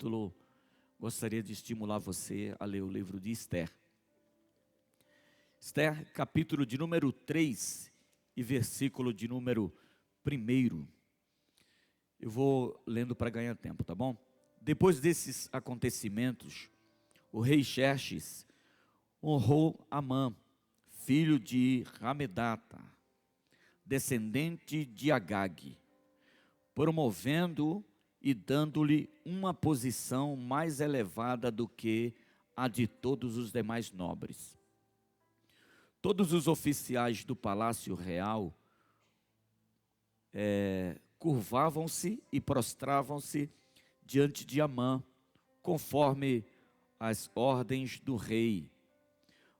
capítulo, gostaria de estimular você a ler o livro de Esther. Esther, capítulo de número 3 e versículo de número 1. Eu vou lendo para ganhar tempo, tá bom? Depois desses acontecimentos, o rei Xerxes honrou Amã, filho de Hamedata, descendente de Agag, promovendo-o e dando-lhe uma posição mais elevada do que a de todos os demais nobres. Todos os oficiais do palácio real curvavam-se e prostravam-se diante de Amã, conforme as ordens do rei.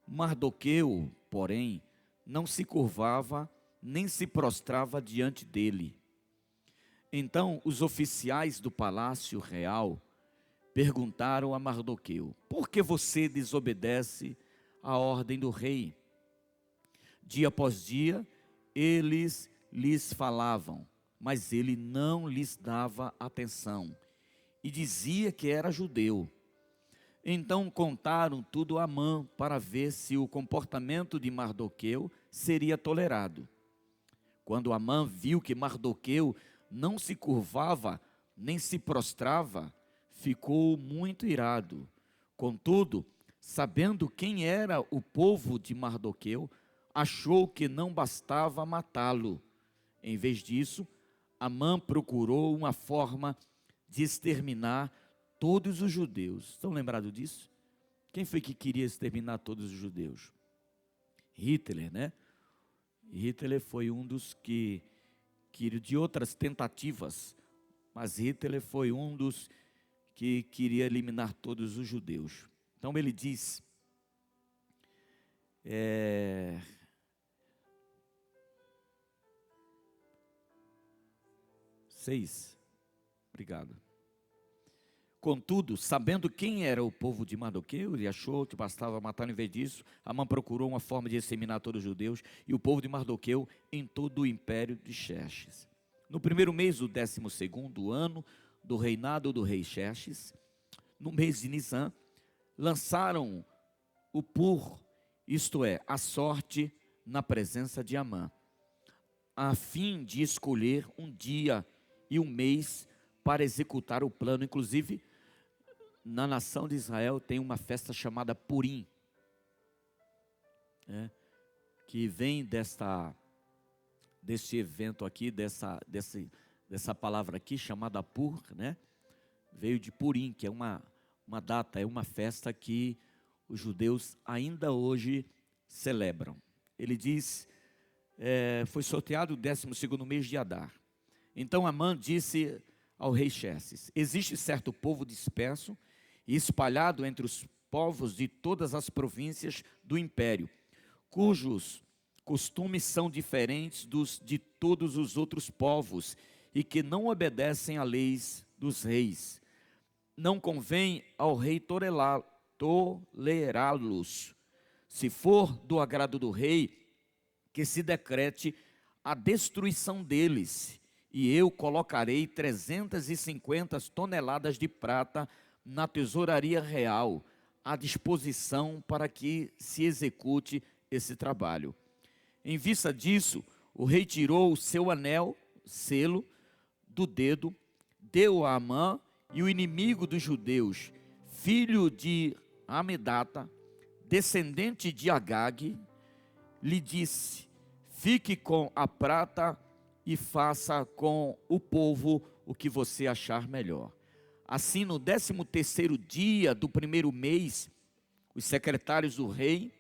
Mardoqueu, porém, não se curvava nem se prostrava diante dele. Então os oficiais do palácio real perguntaram a Mardoqueu: por que você desobedece à ordem do rei? Dia após dia eles lhes falavam, mas ele não lhes dava atenção e dizia que era judeu. Então contaram tudo a Amã para ver se o comportamento de Mardoqueu seria tolerado. Quando Amã viu que Mardoqueu não se curvava nem se prostrava, ficou muito irado. Contudo, sabendo quem era o povo de Mardoqueu, achou que não bastava matá-lo. Em vez disso, Amã procurou uma forma de exterminar todos os judeus. Estão lembrados disso? Quem foi que queria exterminar todos os judeus? Hitler, né? Hitler foi um dos que de outras tentativas, mas Hitler foi um dos que queria eliminar todos os judeus. Então ele diz, 6, obrigado. Contudo, sabendo quem era o povo de Mardoqueu, ele achou que bastava matar. Em vez disso, Amã procurou uma forma de exterminar todos os judeus e o povo de Mardoqueu em todo o império de Xerxes. No primeiro mês do 12º ano do reinado do rei Xerxes, no mês de Nisã, lançaram o pur, isto é, a sorte, na presença de Amã, a fim de escolher um dia e um mês para executar o plano. Inclusive, na nação de Israel tem uma festa chamada Purim, que vem desse evento aqui, dessa palavra aqui chamada Pur, né? Veio de Purim, que é uma data, é uma festa que os judeus ainda hoje celebram. Ele diz, foi sorteado o 12º mês de Adar. Então Amã disse ao rei Xerxes: existe certo povo disperso e espalhado entre os povos de todas as províncias do império, cujos costumes são diferentes dos de todos os outros povos e que não obedecem às leis dos reis. Não convém ao rei tolerá-los. Se for do agrado do rei, que se decrete a destruição deles, e eu colocarei 350 toneladas de prata na tesouraria real, à disposição para que se execute esse trabalho. Em vista disso, o rei tirou o seu anel, selo, do dedo, deu a Amã, e o inimigo dos judeus, filho de Hamedata, descendente de Agag, lhe disse: fique com a prata e faça com o povo o que você achar melhor. Assim, no 13º dia do primeiro mês, os secretários do rei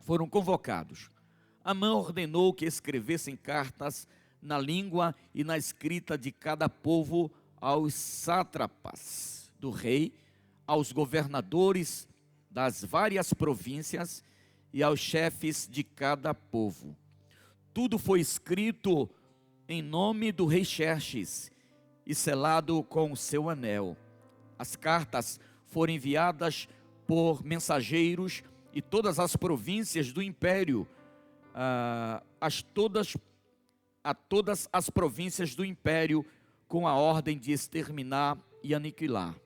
foram convocados. Amã ordenou que escrevessem cartas na língua e na escrita de cada povo aos sátrapas do rei, aos governadores das várias províncias e aos chefes de cada povo. Tudo foi escrito em nome do rei Xerxes e selado com o seu anel. As cartas foram enviadas por mensageiros e todas as províncias do império, a todas as províncias do império, com a ordem de exterminar e aniquilar.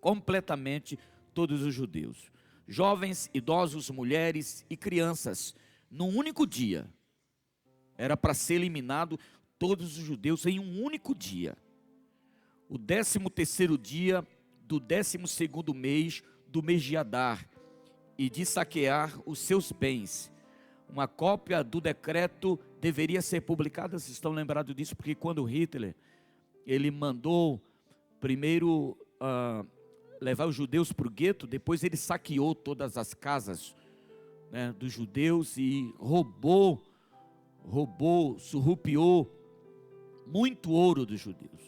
completamente todos os judeus. Jovens, idosos, mulheres e crianças, num único dia. Era para ser eliminado todos os judeus em um único dia. O 13º dia do 12º mês do mês de Adar, e de saquear os seus bens. Uma cópia do decreto deveria ser publicada. Vocês estão lembrados disso? Porque quando Hitler, ele mandou primeiro levar os judeus para o gueto, depois ele saqueou todas as casas, né, dos judeus e roubou, surrupiou muito ouro dos judeus,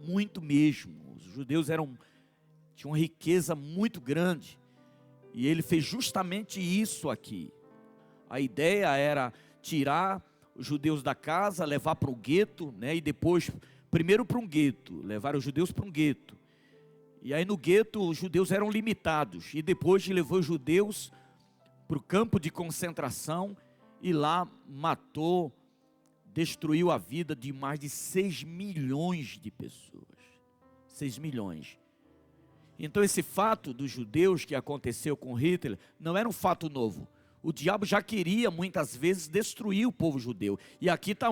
muito mesmo. Os judeus tinham uma riqueza muito grande, e ele fez justamente isso aqui. A ideia era tirar os judeus da casa, levar para o gueto, né, e depois, primeiro para um gueto, levar os judeus para um gueto. E aí no gueto os judeus eram limitados, e depois levou os judeus para o campo de concentração, e lá matou, destruiu a vida de mais de 6 milhões de pessoas. 6 milhões. Então esse fato dos judeus que aconteceu com Hitler não era um fato novo. O diabo já queria muitas vezes destruir o povo judeu. E aqui está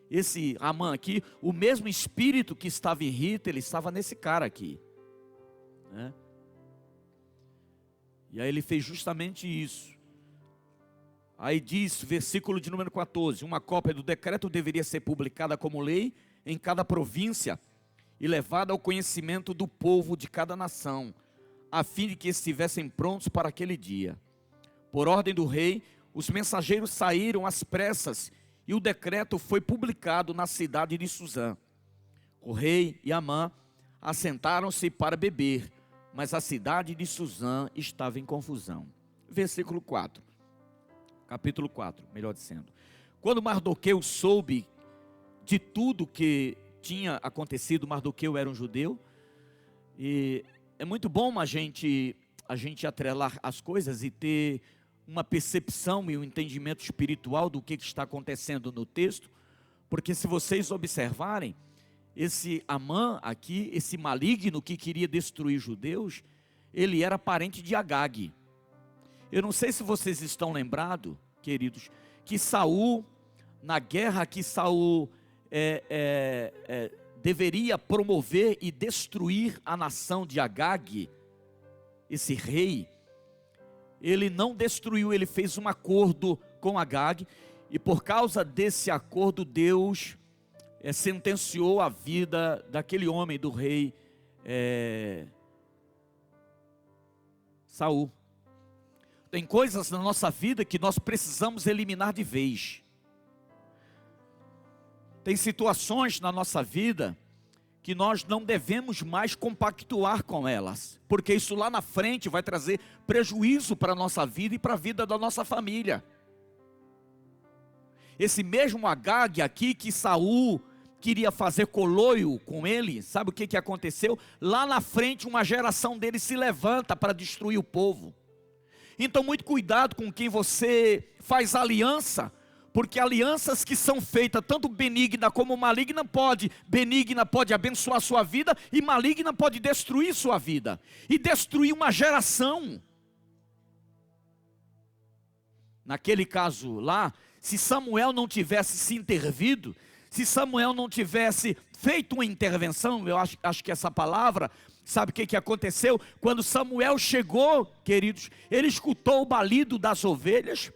esse Amã aqui, o mesmo espírito que estava em Hitler, ele estava nesse cara aqui, né? E aí ele fez justamente isso. Aí diz, versículo de número 14, uma cópia do decreto deveria ser publicada como lei em cada província e levada ao conhecimento do povo de cada nação, a fim de que estivessem prontos para aquele dia. Por ordem do rei, os mensageiros saíram às pressas, e o decreto foi publicado na cidade de Suzã. O rei e Amã assentaram-se para beber, mas a cidade de Suzã estava em confusão. Versículo 4, capítulo 4, melhor dizendo. Quando Mardoqueu soube de tudo que tinha acontecido, Mardoqueu era um judeu, e é muito bom a gente atrelar as coisas e ter uma percepção e um entendimento espiritual do que está acontecendo no texto, porque se vocês observarem, esse Amã aqui, esse maligno que queria destruir os judeus, ele era parente de Agag. Eu não sei se vocês estão lembrados, queridos, que Saul, na guerra que Saul deveria promover e destruir a nação de Agag, esse rei, ele não destruiu, ele fez um acordo com Agag, e por causa desse acordo Deus sentenciou a vida daquele homem, do rei Saul. Tem coisas na nossa vida que nós precisamos eliminar de vez. Tem situações na nossa vida que nós não devemos mais compactuar com elas, porque isso lá na frente vai trazer prejuízo para a nossa vida e para a vida da nossa família. Esse mesmo Agag aqui que Saul queria fazer coloio com ele, sabe o que aconteceu? Lá na frente uma geração dele se levanta para destruir o povo. Então muito cuidado com quem você faz aliança, porque alianças que são feitas tanto benigna como maligna benigna pode abençoar a sua vida, e maligna pode destruir sua vida, e destruir uma geração. Naquele caso lá, se Samuel não tivesse se intervido, se Samuel não tivesse feito uma intervenção, eu acho que essa palavra, sabe o que aconteceu? Quando Samuel chegou, queridos, ele escutou o balido das ovelhas,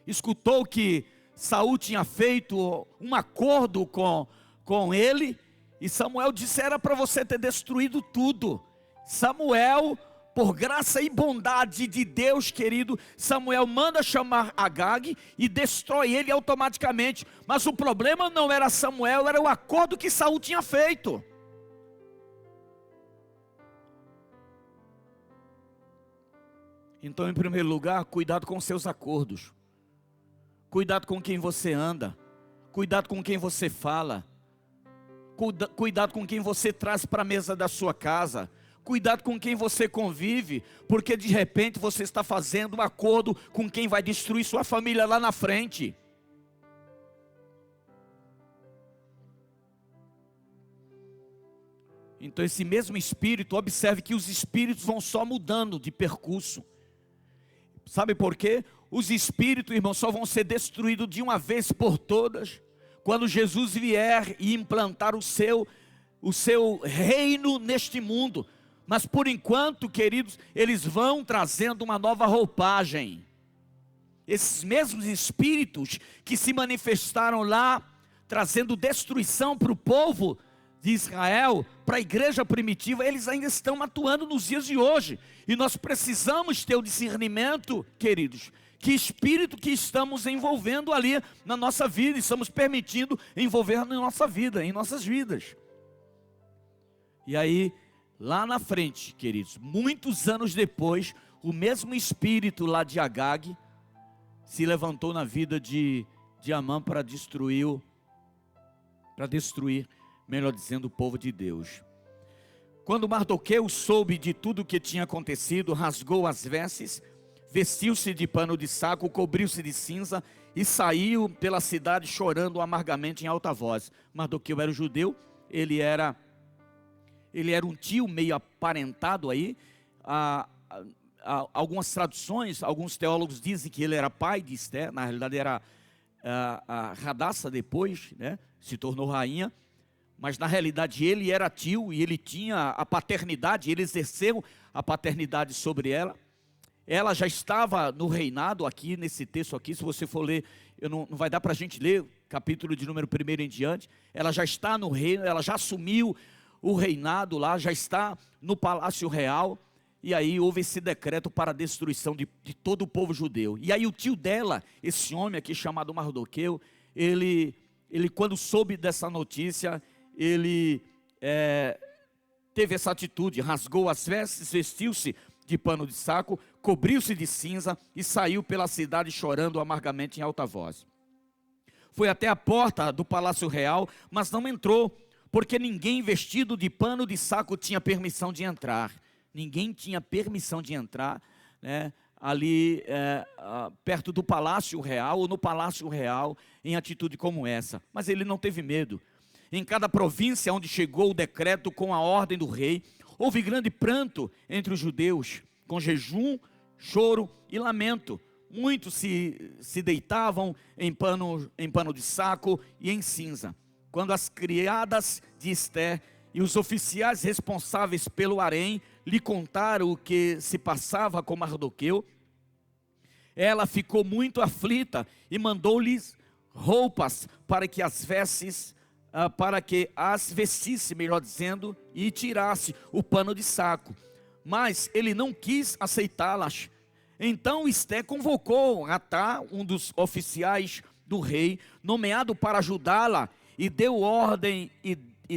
escutou que Saul tinha feito um acordo com ele, e Samuel disse: era para você ter destruído tudo. Samuel, por graça e bondade de Deus, querido, Samuel manda chamar Agag e destrói ele automaticamente. Mas o problema não era Samuel, era o acordo que Saul tinha feito. Então, em primeiro lugar, cuidado com seus acordos. Cuidado com quem você anda, cuidado com quem você fala, cuidado com quem você traz para a mesa da sua casa, cuidado com quem você convive, porque de repente você está fazendo um acordo com quem vai destruir sua família lá na frente. Então esse mesmo espírito, observe que os espíritos vão só mudando de percurso. Sabe por quê? Os espíritos, irmãos, só vão ser destruídos de uma vez por todas, quando Jesus vier e implantar o seu reino neste mundo. Mas por enquanto, queridos, eles vão trazendo uma nova roupagem. Esses mesmos espíritos que se manifestaram lá, trazendo destruição para o povo de Israel, para a igreja primitiva, eles ainda estão atuando nos dias de hoje. E nós precisamos ter o discernimento, queridos, que espírito que estamos envolvendo ali na nossa vida, estamos permitindo envolver na nossa vida, em nossas vidas. E aí, lá na frente, queridos, muitos anos depois, o mesmo espírito lá de Agag se levantou na vida de Amã para destruir, melhor dizendo, o povo de Deus. Quando Mardoqueu soube de tudo o que tinha acontecido, rasgou as vestes, vestiu-se de pano de saco, cobriu-se de cinza e saiu pela cidade chorando amargamente em alta voz. Mardoqueu era judeu, ele era um tio meio aparentado aí. Algumas traduções, alguns teólogos dizem que ele era pai de Esther, na realidade era a Radassa depois, né, se tornou rainha. Mas na realidade ele era tio e ele tinha a paternidade, ele exerceu a paternidade sobre ela. Ela já estava no reinado aqui, nesse texto aqui, se você for ler, não vai dar para a gente ler, capítulo de número 1 em diante. Ela já está no reino, ela já assumiu o reinado lá, já está no palácio real. E aí houve esse decreto para a destruição de todo o povo judeu. E aí o tio dela, esse homem aqui chamado Mardoqueu, ele quando soube dessa notícia, ele teve essa atitude, rasgou as vestes, vestiu-se de pano de saco, cobriu-se de cinza e saiu pela cidade chorando amargamente em alta voz. Foi até a porta do palácio real, mas não entrou, porque ninguém vestido de pano de saco tinha permissão de entrar. Ninguém tinha permissão de entrar, né, ali perto do palácio real, ou no palácio real, em atitude como essa. Mas ele não teve medo. Em cada província onde chegou o decreto com a ordem do rei, houve grande pranto entre os judeus, com jejum, choro e lamento. Muitos se deitavam em pano de saco e em cinza. Quando as criadas de Esther e os oficiais responsáveis pelo harém lhe contaram o que se passava com Mardoqueu, ela ficou muito aflita e mandou-lhes roupas para que as vestisse, melhor dizendo, e tirasse o pano de saco. Mas ele não quis aceitá-las. Então Esther convocou Atá, um dos oficiais do rei, nomeado para ajudá-la, e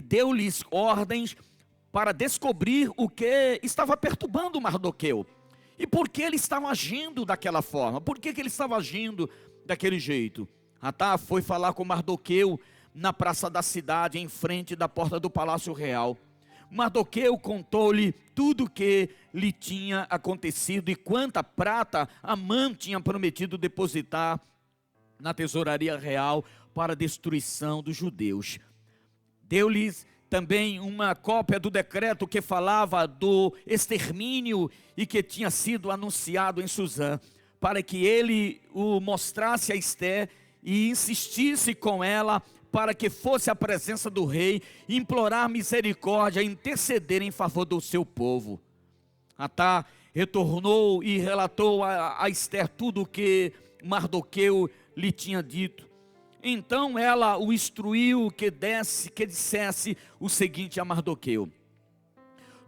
deu-lhes ordens para descobrir o que estava perturbando Mardoqueu. E por que ele estava agindo daquela forma? Por que ele estava agindo daquele jeito? Atá foi falar com Mardoqueu na praça da cidade, em frente da porta do palácio real. Mardoqueu contou-lhe tudo o que lhe tinha acontecido e quanta prata Amã tinha prometido depositar na tesouraria real para a destruição dos judeus. Deu-lhes também uma cópia do decreto que falava do extermínio e que tinha sido anunciado em Suzã, para que ele o mostrasse a Esther e insistisse com ela para que fosse à presença do rei, implorar misericórdia, interceder em favor do seu povo. Atá retornou e relatou a Esther tudo o que Mardoqueu lhe tinha dito. Então ela o instruiu que dissesse o seguinte a Mardoqueu: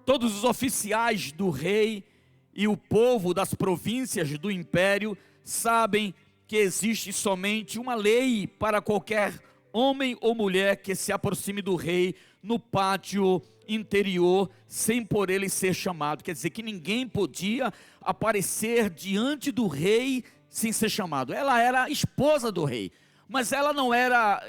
todos os oficiais do rei e o povo das províncias do império sabem que existe somente uma lei para qualquer homem ou mulher que se aproxime do rei no pátio interior sem por ele ser chamado. Quer dizer que ninguém podia aparecer diante do rei sem ser chamado. Ela era esposa do rei, mas ela não era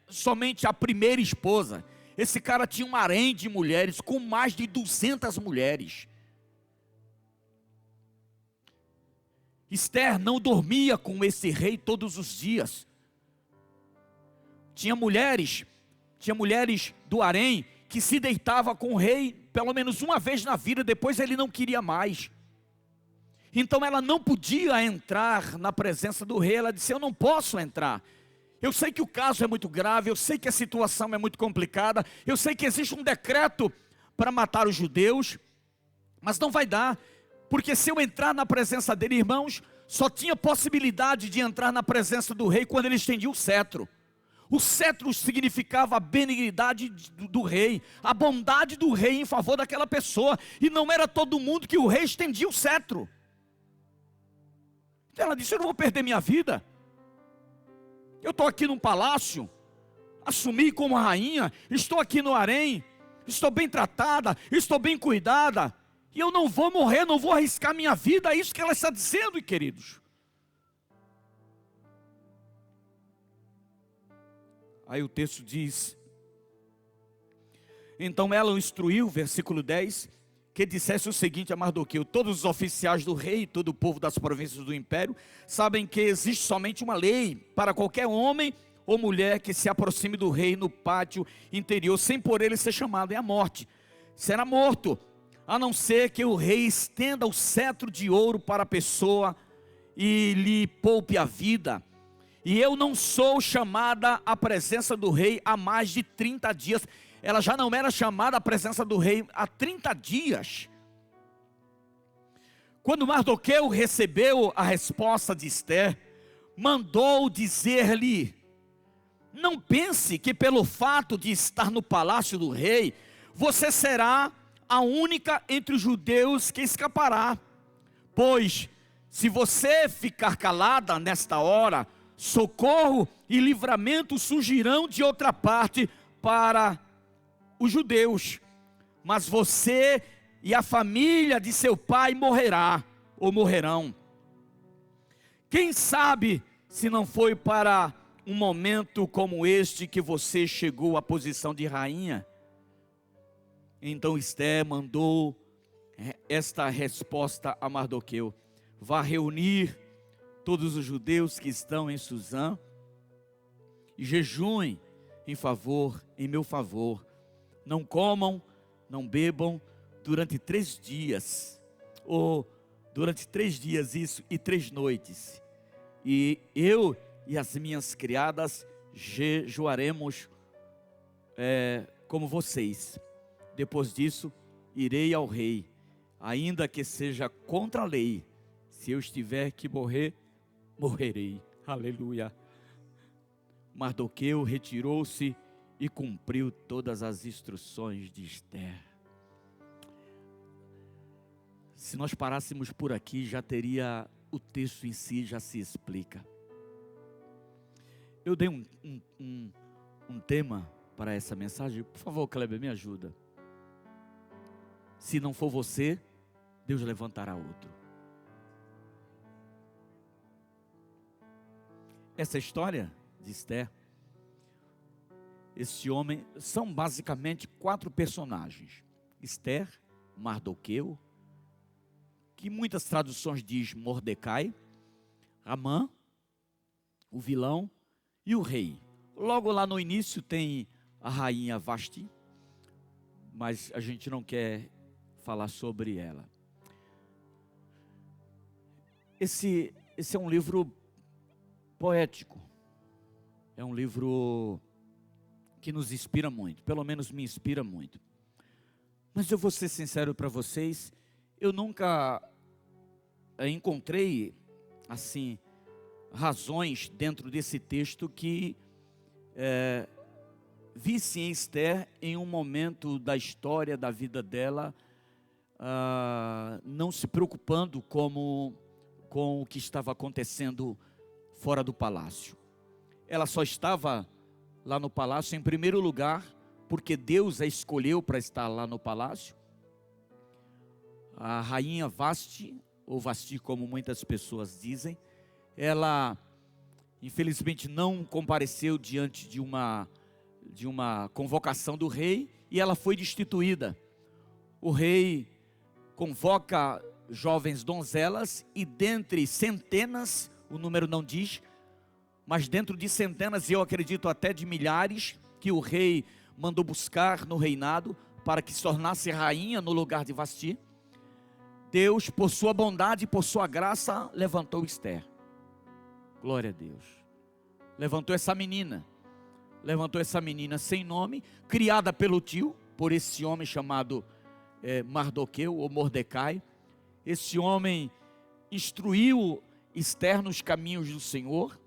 somente a primeira esposa. Esse cara tinha um harém de mulheres, com mais de 200 mulheres. Esther não dormia com esse rei todos os dias. Tinha mulheres do harém que se deitava com o rei pelo menos uma vez na vida, depois ele não queria mais. Então ela não podia entrar na presença do rei. Ela disse: eu não posso entrar. Eu sei que o caso é muito grave, eu sei que a situação é muito complicada, eu sei que existe um decreto para matar os judeus, mas não vai dar, porque se eu entrar na presença dele, irmãos, só tinha possibilidade de entrar na presença do rei quando ele estendia o cetro. O cetro significava a benignidade do rei, a bondade do rei em favor daquela pessoa, e não era todo mundo que o rei estendia o cetro. Então ela disse: eu não vou perder minha vida, eu estou aqui num palácio, assumi como rainha, estou aqui no harém, estou bem tratada, estou bem cuidada, e eu não vou morrer, não vou arriscar minha vida. É isso que ela está dizendo, queridos. Aí o texto diz: então ela o instruiu, versículo 10, que dissesse o seguinte a Mardoqueu: todos os oficiais do rei e todo o povo das províncias do império sabem que existe somente uma lei para qualquer homem ou mulher que se aproxime do rei no pátio interior, sem por ele ser chamado, é a morte. Será morto, a não ser que o rei estenda o cetro de ouro para a pessoa e lhe poupe a vida. E eu não sou chamada à presença do rei há mais de 30 dias. Ela já não era chamada à presença do rei há 30 dias. Quando Mardoqueu recebeu a resposta de Ester, mandou dizer-lhe: não pense que pelo fato de estar no palácio do rei, você será a única entre os judeus que escapará. Pois, se você ficar calada nesta hora, socorro e livramento surgirão de outra parte para os judeus, mas você e a família de seu pai morrerão. Quem sabe se não foi para um momento como este que você chegou à posição de rainha? Então Ester mandou esta resposta a Mardoqueu: vá reunir todos os judeus que estão em Suzã e jejuem em meu favor. Não comam, não bebam durante 3 dias, ou durante 3 dias isso e 3 noites. E eu e as minhas criadas jejuaremos como vocês. Depois disso, irei ao rei, ainda que seja contra a lei. Se eu estiver que morrer, morrerei. Aleluia. Mardoqueu retirou-se e cumpriu todas as instruções de Ester. Se nós parássemos por aqui, já teria, o texto em si já se explica. Eu dei um tema para essa mensagem. Por favor, Kleber, me ajuda. Se não for você, Deus levantará outro. Essa história de Ester, esse homem, são basicamente 4 personagens: Ester, Mardoqueu, que muitas traduções diz Mordecai, Amã, o vilão, e o rei. Logo lá no início tem a rainha Vasti, mas a gente não quer falar sobre ela. Esse é um livro poético, é um livro que nos inspira muito, pelo menos me inspira muito. Mas eu vou ser sincero para vocês, eu nunca encontrei, assim, razões dentro desse texto que vissem Ester em um momento da história, da vida dela, não se preocupando com o que estava acontecendo fora do palácio. Ela só estava lá no palácio, em primeiro lugar, porque Deus a escolheu para estar lá no palácio. A rainha Vasti, ou Vasti como muitas pessoas dizem, ela infelizmente não compareceu diante de uma convocação do rei, e ela foi destituída. O rei convoca jovens donzelas, e dentre centenas, o número não diz, mas dentro de centenas, e eu acredito até de milhares, que o rei mandou buscar no reinado para que se tornasse rainha no lugar de Vasti, Deus, por sua bondade e por sua graça, levantou Esther. Glória a Deus. Levantou essa menina sem nome, criada pelo tio, por esse homem chamado Mardoqueu ou Mordecai. Esse homem instruiu Esther nos caminhos do Senhor,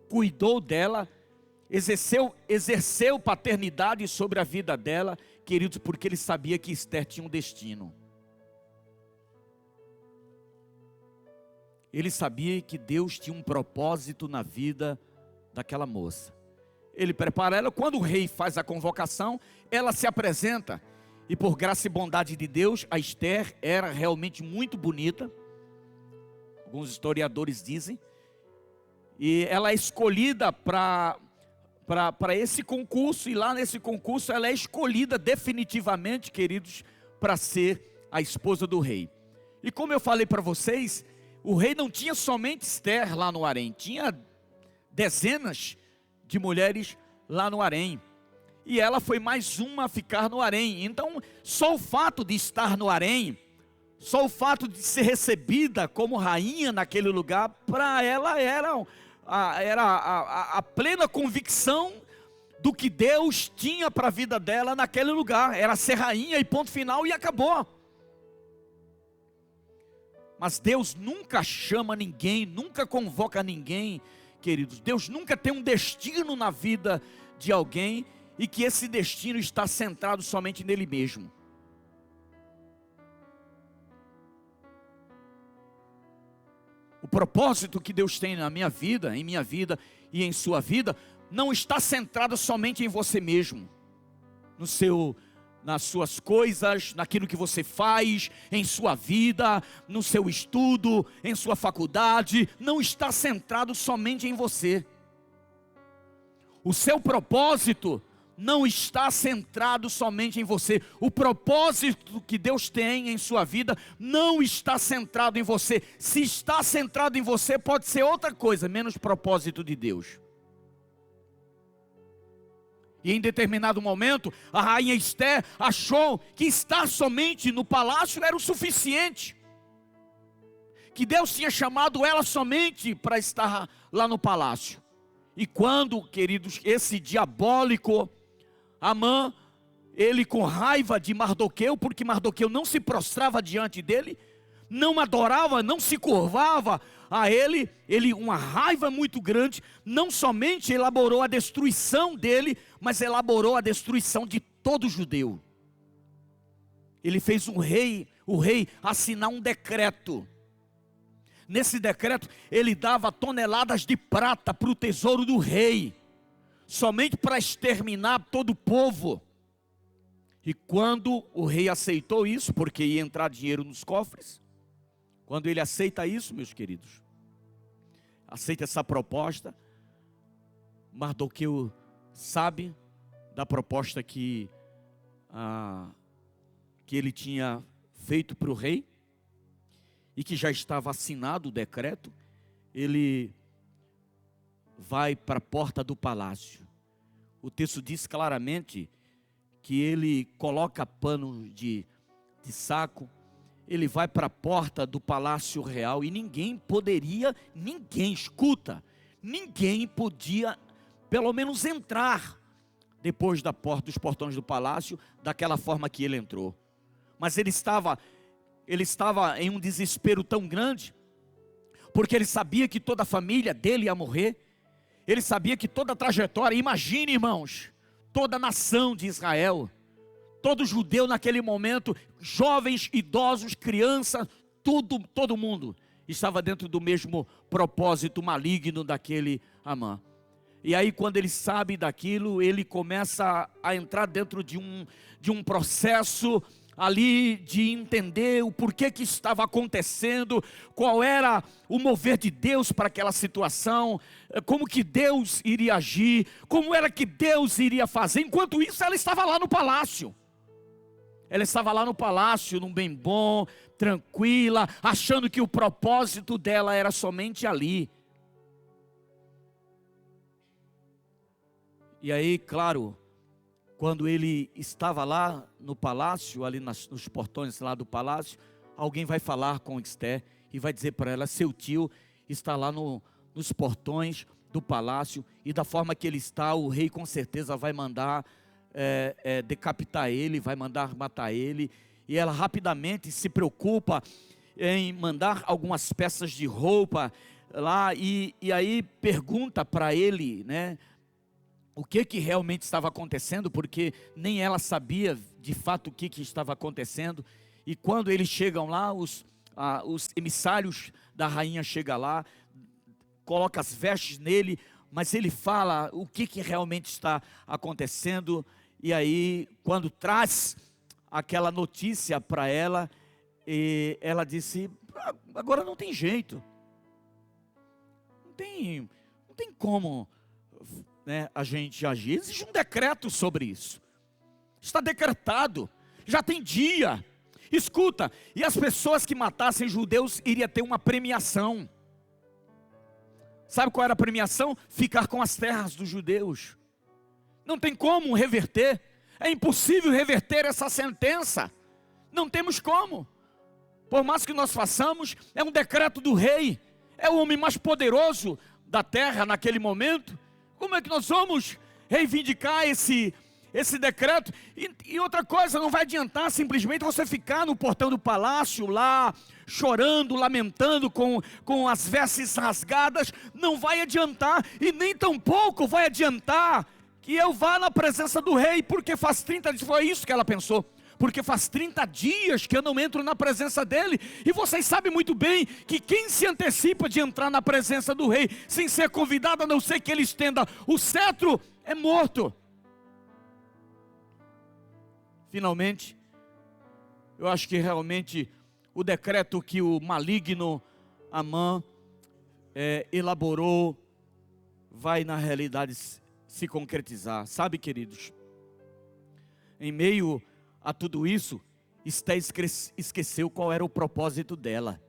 cuidou dela, exerceu paternidade sobre a vida dela, queridos, porque ele sabia que Esther tinha um destino. Ele sabia que Deus tinha um propósito na vida daquela moça. Ele prepara ela, quando o rei faz a convocação, ela se apresenta. E por graça e bondade de Deus, a Esther era realmente muito bonita. Alguns historiadores dizem. E ela é escolhida para esse concurso. E lá nesse concurso ela é escolhida definitivamente, queridos, para ser a esposa do rei. E como eu falei para vocês, o rei não tinha somente Esther lá no harém, tinha dezenas de mulheres lá no harém. E ela foi mais uma a ficar no harém. Então, só o fato de estar no harém, só o fato de ser recebida como rainha naquele lugar, para ela era a plena convicção do que Deus tinha para a vida dela naquele lugar. Era ser rainha e ponto final, e acabou. Mas Deus nunca chama ninguém, nunca convoca ninguém, queridos. Deus nunca tem um destino na vida de alguém e que esse destino está centrado somente nele mesmo. O propósito que Deus tem na minha vida, em minha vida e em sua vida, não está centrado somente em você mesmo, nas suas coisas, naquilo que você faz, em sua vida, no seu estudo, em sua faculdade. Não está centrado somente em você. O seu propósito não está centrado somente em você. O propósito que Deus tem em sua vida não está centrado em você. Se está centrado em você, pode ser outra coisa, menos propósito de Deus. E em determinado momento, a rainha Esther achou que estar somente no palácio era o suficiente. Que Deus tinha chamado ela somente para estar lá no palácio. E quando, queridos, esse diabólico Amã, ele com raiva de Mardoqueu, porque Mardoqueu não se prostrava diante dele, não adorava, não se curvava a ele, uma raiva muito grande, não somente elaborou a destruição dele, mas elaborou a destruição de todo judeu. Ele fez o rei assinar um decreto. Nesse decreto, ele dava toneladas de prata para o tesouro do rei, somente para exterminar todo o povo. E quando o rei aceitou isso, porque ia entrar dinheiro nos cofres, quando ele aceita isso, meus queridos, aceita essa proposta, Mardoqueu sabe da proposta que ele tinha feito para o rei, e que já estava assinado o decreto. Ele vai para a porta do palácio. O texto diz claramente que ele coloca pano de saco, ele vai para a porta do palácio real, e ninguém podia pelo menos entrar depois da porta, dos portões do palácio, daquela forma que ele entrou. Mas ele estava em um desespero tão grande, porque ele sabia que toda a família dele ia morrer, ele sabia que toda a trajetória, imagine, irmãos, toda a nação de Israel, todo judeu naquele momento, jovens, idosos, crianças, todo mundo estava dentro do mesmo propósito maligno daquele Amã. E aí, quando ele sabe daquilo, ele começa a entrar dentro de um processo ali de entender o porquê que estava acontecendo, qual era o mover de Deus para aquela situação, como que Deus iria agir, como era que Deus iria fazer. Enquanto isso, ela estava lá no palácio. Ela estava lá no palácio, num bem bom, tranquila, achando que o propósito dela era somente ali. E aí, claro, quando ele estava lá no palácio, ali nos portões lá do palácio, alguém vai falar com Esther e vai dizer para ela: seu tio está lá nos portões do palácio, e da forma que ele está, o rei com certeza vai mandar decapitar ele, vai mandar matar ele. E ela rapidamente se preocupa em mandar algumas peças de roupa lá, e aí pergunta para ele, né, o que realmente estava acontecendo, porque nem ela sabia de fato o que estava acontecendo. E quando eles chegam lá, os emissários da rainha chegam lá, coloca as vestes nele, mas ele fala o que realmente está acontecendo. E aí, quando traz aquela notícia para ela, ela disse: agora não tem jeito, não tem como, né, a gente agir. Existe um decreto sobre isso, está decretado, já tem dia. Escuta, e as pessoas que matassem judeus iriam ter uma premiação. Sabe qual era a premiação? Ficar com as terras dos judeus. Não tem como reverter, é impossível reverter essa sentença, não temos como. Por mais que nós façamos, é um decreto do rei, é o homem mais poderoso da terra naquele momento. Como é que nós vamos reivindicar esse decreto? E outra coisa, não vai adiantar simplesmente você ficar no portão do palácio lá, chorando, lamentando, com as vestes rasgadas. Não vai adiantar, e nem tampouco vai adiantar que eu vá na presença do rei, porque faz 30 dias, foi isso que ela pensou, porque faz 30 dias que eu não entro na presença dele. E vocês sabem muito bem que quem se antecipa de entrar na presença do rei, sem ser convidado, a não ser que ele estenda o cetro, é morto. Finalmente, eu acho que realmente o decreto que o maligno Amã elaborou vai na realidade se concretizar. Sabe, queridos, em meio a tudo isso, Esther esqueceu qual era o propósito dela.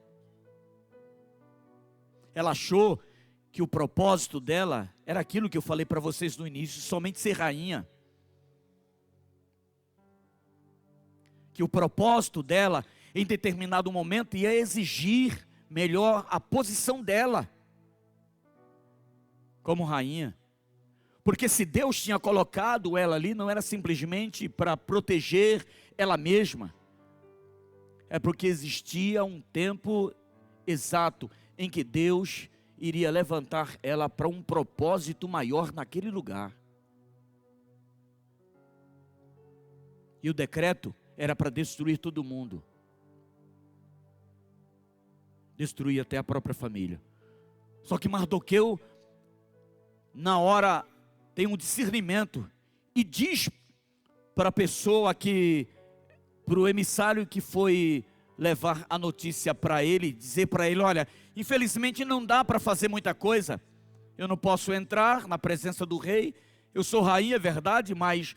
Ela achou que o propósito dela era aquilo que eu falei para vocês no início, somente ser rainha. Que o propósito dela, em determinado momento, ia exigir melhor a posição dela como rainha. Porque se Deus tinha colocado ela ali, não era simplesmente para proteger ela mesma, é porque existia um tempo exato em que Deus iria levantar ela para um propósito maior naquele lugar. E o decreto era para destruir todo mundo, destruir até a própria família. Só que Mardoqueu, na hora, tem um discernimento e diz para a pessoa para o emissário que foi levar a notícia para ele, dizer para ele: olha, infelizmente não dá para fazer muita coisa, eu não posso entrar na presença do rei, eu sou rainha, é verdade, mas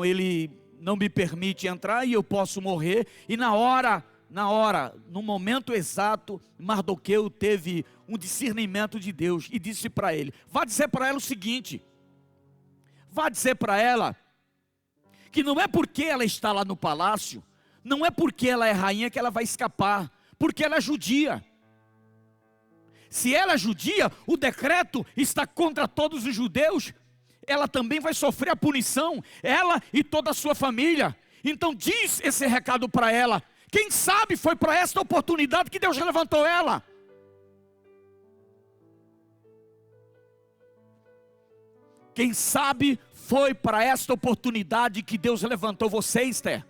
ele não me permite entrar e eu posso morrer. E na hora, no momento exato, Mardoqueu teve um discernimento de Deus e disse para ele: vá dizer para ela o seguinte, vá dizer para ela que não é porque ela está lá no palácio, não é porque ela é rainha que ela vai escapar, porque ela é judia. Se ela é judia, o decreto está contra todos os judeus, ela também vai sofrer a punição, ela e toda a sua família. Então diz esse recado para ela. Quem sabe foi para esta oportunidade que Deus levantou ela. Quem sabe foi para esta oportunidade que Deus levantou você, Esther.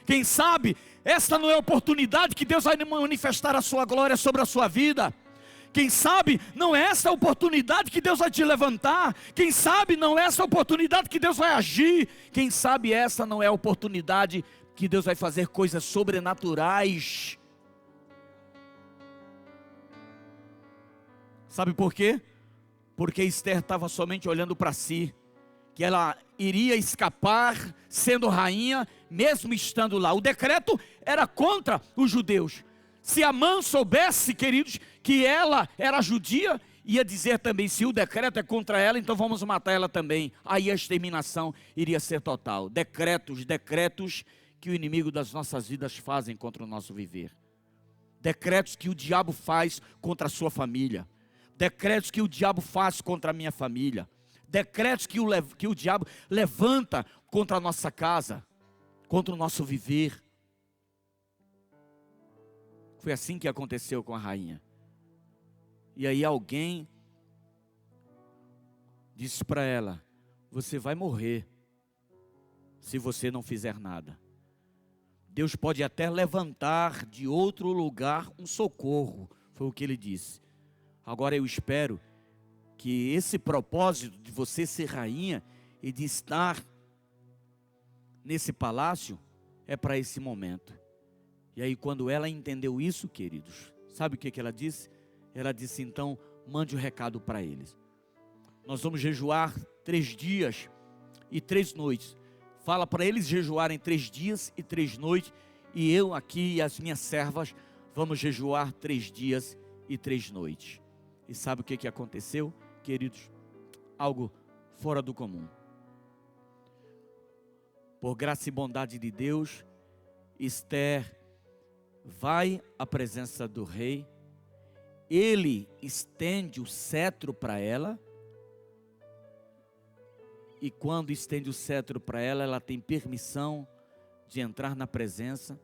Quem sabe esta não é a oportunidade que Deus vai manifestar a sua glória sobre a sua vida. Quem sabe não é essa a oportunidade que Deus vai te levantar. Quem sabe não é essa a oportunidade que Deus vai agir. Quem sabe essa não é a oportunidade que Deus vai fazer coisas sobrenaturais. Sabe por quê? Porque Esther estava somente olhando para si, que ela iria escapar sendo rainha, mesmo estando lá. O decreto era contra os judeus. Se Amã soubesse, queridos, que ela era judia, ia dizer também, se o decreto é contra ela, então vamos matar ela também. Aí a exterminação iria ser total. Decretos que o inimigo das nossas vidas fazem contra o nosso viver. Decretos que o diabo faz contra a sua família. Decretos que o diabo faz contra a minha família. Decretos que o diabo levanta contra a nossa casa, contra o nosso viver. Foi assim que aconteceu com a rainha. E aí alguém disse para ela: você vai morrer se você não fizer nada. Deus pode até levantar de outro lugar um socorro, foi o que ele disse. Agora eu espero que esse propósito de você ser rainha e de estar nesse palácio é para esse momento. E aí quando ela entendeu isso, queridos, sabe o que ela disse? Ela disse: então mande o recado para eles. Nós vamos jejuar 3 dias e 3 noites. Fala para eles jejuarem 3 dias e 3 noites. E eu aqui e as minhas servas vamos jejuar 3 dias e 3 noites. E sabe o que aconteceu, queridos? Algo fora do comum. Por graça e bondade de Deus, Esther vai à presença do rei. Ele estende o cetro para ela. E quando estende o cetro para ela, ela tem permissão de entrar na presença.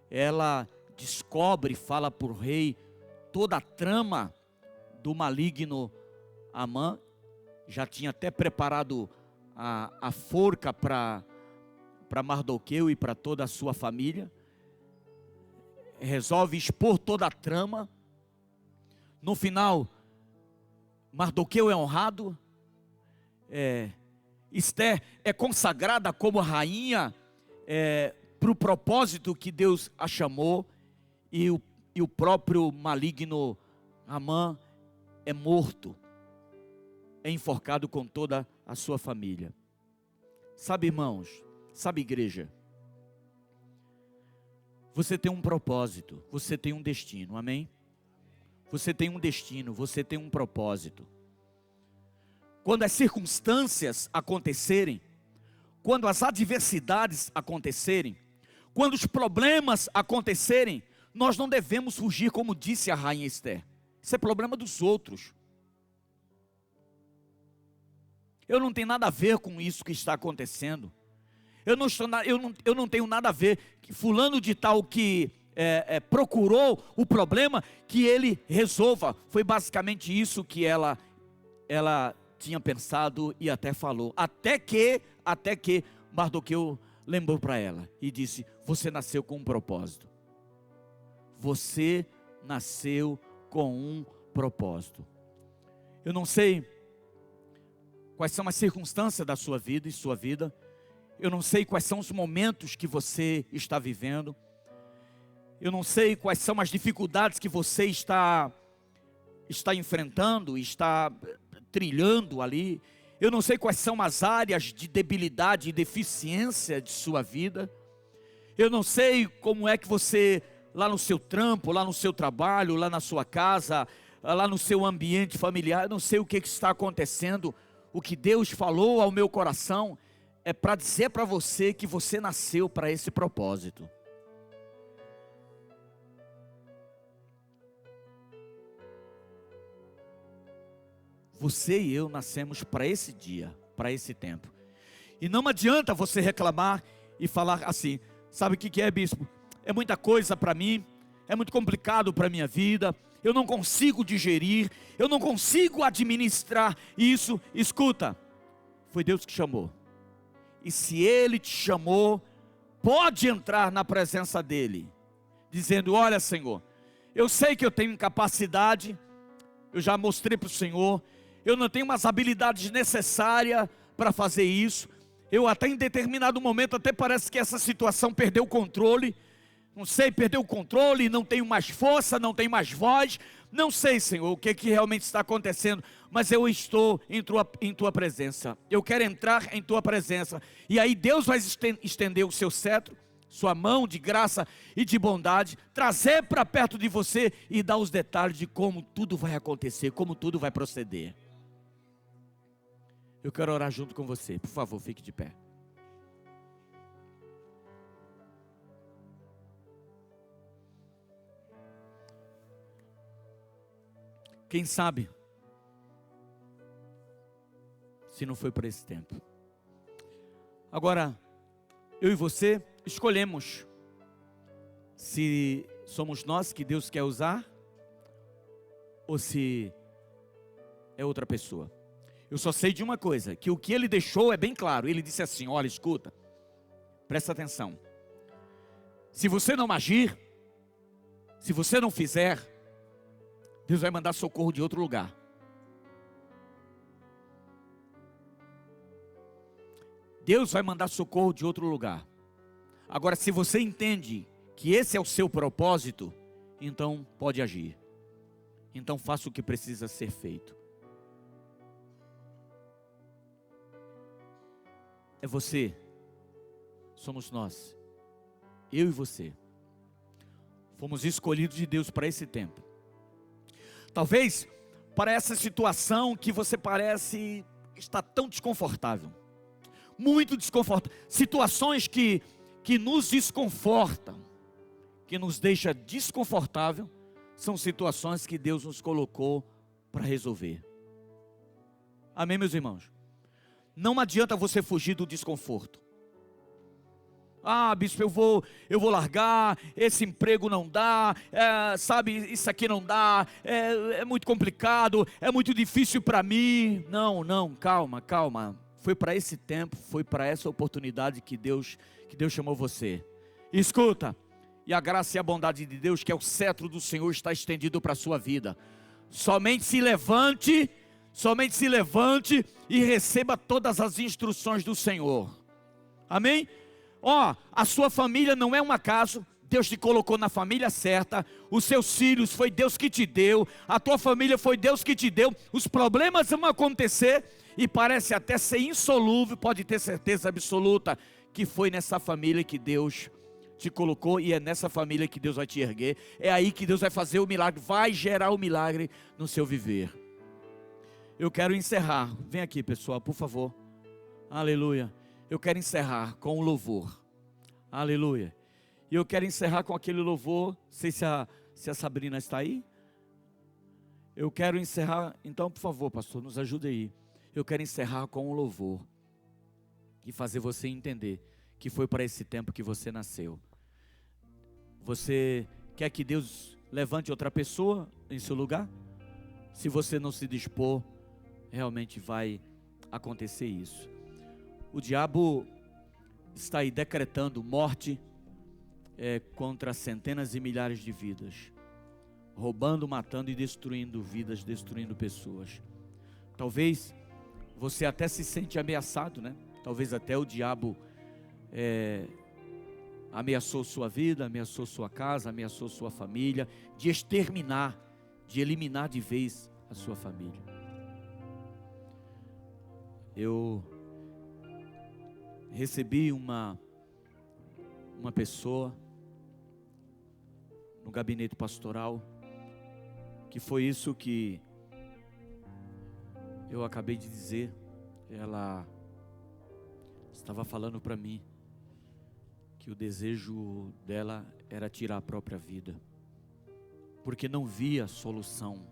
Ela descobre, fala para o rei, toda a trama do maligno Amã. Já tinha até preparado a forca para Mardoqueu e para toda a sua família. Resolve expor toda a trama. No final, Mardoqueu é honrado. Esther é consagrada como rainha para o propósito que Deus a chamou. E o próprio maligno Amã é morto, é enforcado com toda a sua família. Sabe, irmãos, sabe, igreja, você tem um propósito, você tem um destino, amém? Você tem um destino, você tem um propósito. Quando as circunstâncias acontecerem, quando as adversidades acontecerem, quando os problemas acontecerem, nós não devemos fugir, como disse a rainha Esther. Isso é problema dos outros. Eu não tenho nada a ver com isso que está acontecendo. Eu não tenho nada a ver. Fulano de tal que procurou o problema, que ele resolva. Foi basicamente isso que ela tinha pensado e até falou. Até que Mardoqueu lembrou para ela e disse: você nasceu com um propósito. Você nasceu com um propósito. Eu não sei quais são as circunstâncias da sua vida e sua vida. Eu não sei quais são os momentos que você está vivendo. Eu não sei quais são as dificuldades que você está enfrentando, está trilhando ali. Eu não sei quais são as áreas de debilidade e deficiência de sua vida. Eu não sei como é que você, lá no seu trampo, lá no seu trabalho, lá na sua casa, lá no seu ambiente familiar, eu não sei o que está acontecendo. O que Deus falou ao meu coração é para dizer para você que você nasceu para esse propósito. Você e eu nascemos para esse dia, para esse tempo. E não adianta você reclamar e falar assim: sabe o que é, bispo? É muita coisa para mim, é muito complicado para a minha vida, eu não consigo digerir, eu não consigo administrar isso. Escuta, foi Deus que chamou. E se Ele te chamou, pode entrar na presença dEle, dizendo: olha, Senhor, eu sei que eu tenho incapacidade, eu já mostrei para o Senhor, eu não tenho as habilidades necessárias para fazer isso. Eu até em determinado momento, até parece que essa situação perdeu o controle. Não sei, perdeu o controle, não tenho mais força, não tenho mais voz. Não sei, Senhor, o que realmente está acontecendo. Mas eu estou em tua presença. Eu quero entrar em tua presença. E aí Deus vai estender o seu cetro. sua mão de graça e de bondade, trazer para perto de você e dar os detalhes de como tudo vai acontecer, como tudo vai proceder. Eu quero orar junto com você, por favor, fique de pé. Quem sabe, se não foi por esse tempo. Agora, eu e você escolhemos se somos nós que Deus quer usar ou se é outra pessoa. Eu só sei de uma coisa, que o que ele deixou é bem claro. Ele disse assim: olha, escuta, presta atenção. Se você não agir, se você não fizer, Deus vai mandar socorro de outro lugar. Deus vai mandar socorro de outro lugar. Agora, se você entende que esse é o seu propósito, então pode agir. Então faça o que precisa ser feito. É você, somos nós, eu e você. Fomos escolhidos de Deus para esse tempo. Talvez para essa situação que você parece estar tão desconfortável. Muito desconfortável. Situações que nos desconfortam, que nos deixa desconfortável, são situações que Deus nos colocou para resolver. Amém, meus irmãos? Não adianta você fugir do desconforto. Ah, bispo, eu vou largar, esse emprego não dá, sabe, isso aqui não dá, é muito complicado, é muito difícil para mim. Não, calma. Foi para esse tempo, foi para essa oportunidade que Deus chamou você. Escuta, e a graça e a bondade de Deus, que é o cetro do Senhor, está estendido para a sua vida. Somente se levante e receba todas as instruções do Senhor. Amém? A sua família não é um acaso. Deus te colocou na família certa. Os seus filhos foi Deus que te deu. A tua família foi Deus que te deu. Os problemas vão acontecer e parece até ser insolúvel. Pode ter certeza absoluta que foi nessa família que Deus te colocou, e é nessa família que Deus vai te erguer. É aí que Deus vai fazer o milagre, vai gerar o milagre no seu viver. Eu quero encerrar. Vem aqui, pessoal, por favor. Aleluia. Eu quero encerrar com um louvor. Aleluia. E eu quero encerrar com aquele louvor. Não sei se a Sabrina está aí. Eu quero encerrar. Então, por favor, pastor, nos ajude aí. Eu quero encerrar com um louvor e fazer você entender que foi para esse tempo que você nasceu. Você quer que Deus levante outra pessoa em seu lugar? Se você não se dispor, realmente vai acontecer isso. O diabo está aí decretando morte contra centenas e milhares de vidas, roubando, matando e destruindo vidas, destruindo pessoas. Talvez você até se sente ameaçado, né? Talvez até o diabo ameaçou sua vida, ameaçou sua casa, ameaçou sua família, de exterminar, de eliminar de vez a sua família. Eu recebi uma pessoa no gabinete pastoral, que foi isso que eu acabei de dizer. Ela estava falando para mim que o desejo dela era tirar a própria vida, porque não via solução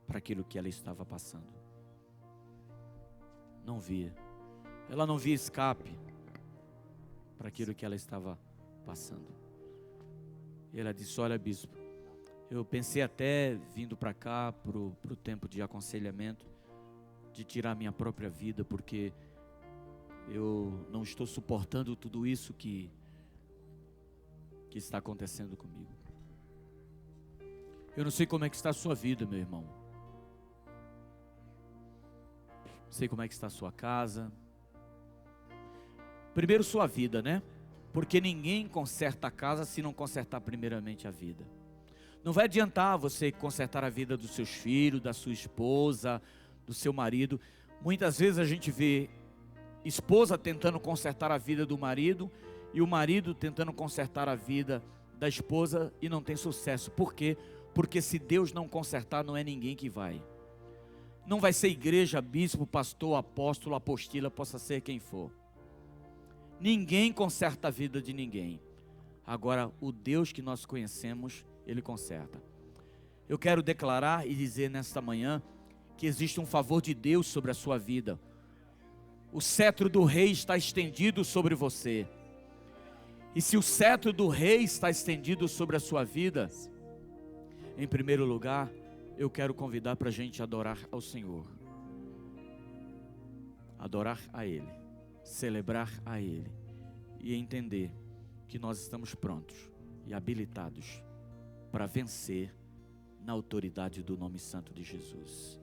para aquilo que ela estava passando. Não via. Ela não via escape para aquilo que ela estava passando. E ela disse: olha, bispo, eu pensei até vindo para cá pro tempo de aconselhamento, de tirar minha própria vida, porque eu não estou suportando tudo isso que está acontecendo comigo. Eu não sei como é que está a sua vida, meu irmão. Não sei como é que está a sua casa. Primeiro sua vida, né? Porque ninguém conserta a casa se não consertar primeiramente a vida. Não vai adiantar você consertar a vida dos seus filhos, da sua esposa, do seu marido. Muitas vezes a gente vê esposa tentando consertar a vida do marido e o marido tentando consertar a vida da esposa e não tem sucesso. Por quê? Porque se Deus não consertar, não é ninguém que vai. Não vai ser igreja, bispo, pastor, apóstolo, apostila, possa ser quem for. Ninguém conserta a vida de ninguém. Agora, o Deus que nós conhecemos, Ele conserta. Eu quero declarar e dizer nesta manhã que existe um favor de Deus sobre a sua vida. O cetro do rei está estendido sobre você. E se o cetro do rei está estendido sobre a sua vida, em primeiro lugar, eu quero convidar para a gente adorar ao Senhor. Adorar a Ele, celebrar a Ele e entender que nós estamos prontos e habilitados para vencer na autoridade do nome santo de Jesus.